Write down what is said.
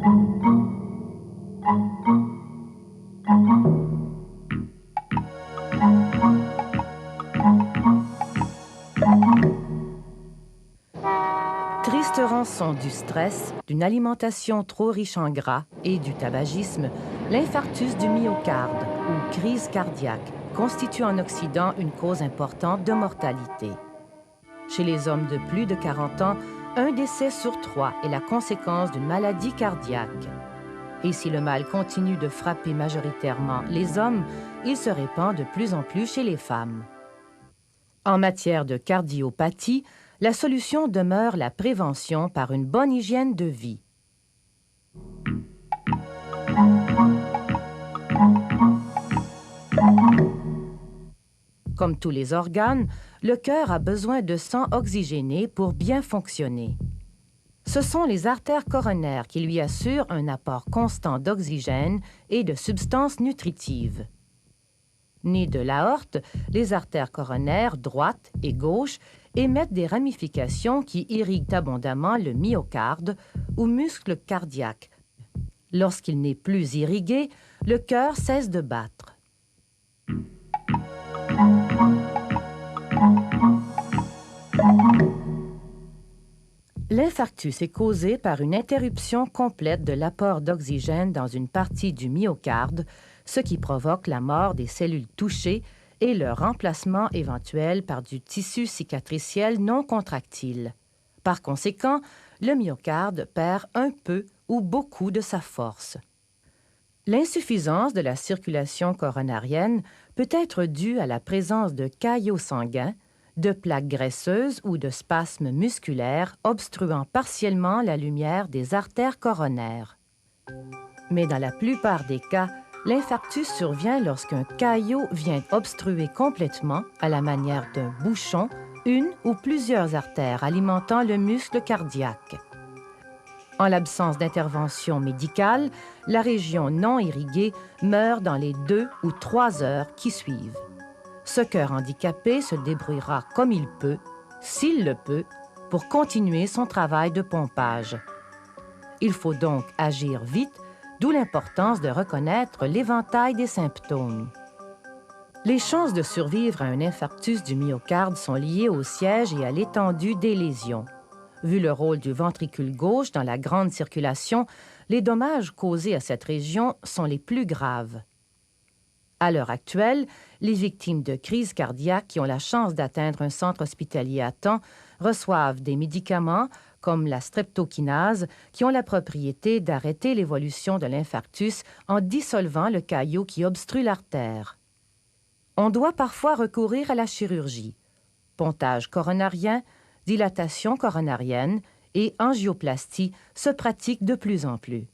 Triste rançon du stress, d'une alimentation trop riche en gras et du tabagisme, l'infarctus du myocarde ou crise cardiaque constitue en Occident une cause importante de mortalité. Chez les hommes de plus de 40 ans, un décès sur 3 est la conséquence d'une maladie cardiaque. Et si le mal continue de frapper majoritairement les hommes, il se répand de plus en plus chez les femmes. En matière de cardiopathie, la solution demeure la prévention par une bonne hygiène de vie. Comme tous les organes, le cœur a besoin de sang oxygéné pour bien fonctionner. Ce sont les artères coronaires qui lui assurent un apport constant d'oxygène et de substances nutritives. Nées de l'aorte, les artères coronaires droite et gauche émettent des ramifications qui irriguent abondamment le myocarde ou muscle cardiaque. Lorsqu'il n'est plus irrigué, le cœur cesse de battre. L'infarctus est causé par une interruption complète de l'apport d'oxygène dans une partie du myocarde, ce qui provoque la mort des cellules touchées et leur remplacement éventuel par du tissu cicatriciel non contractile. Par conséquent, le myocarde perd un peu ou beaucoup de sa force. L'insuffisance de la circulation coronarienne peut être due à la présence de caillots sanguins, de plaques graisseuses ou de spasmes musculaires obstruant partiellement la lumière des artères coronaires. Mais dans la plupart des cas, l'infarctus survient lorsqu'un caillot vient obstruer complètement, à la manière d'un bouchon, une ou plusieurs artères alimentant le muscle cardiaque. En l'absence d'intervention médicale, la région non irriguée meurt dans les 2 ou 3 heures qui suivent. Ce cœur handicapé se débrouillera comme il peut, s'il le peut, pour continuer son travail de pompage. Il faut donc agir vite, d'où l'importance de reconnaître l'éventail des symptômes. Les chances de survivre à un infarctus du myocarde sont liées au siège et à l'étendue des lésions. Vu le rôle du ventricule gauche dans la grande circulation, les dommages causés à cette région sont les plus graves. À l'heure actuelle, les victimes de crise cardiaque qui ont la chance d'atteindre un centre hospitalier à temps reçoivent des médicaments comme la streptokinase qui ont la propriété d'arrêter l'évolution de l'infarctus en dissolvant le caillot qui obstrue l'artère. On doit parfois recourir à la chirurgie. Pontage coronarien, dilatation coronarienne et angioplastie se pratiquent de plus en plus.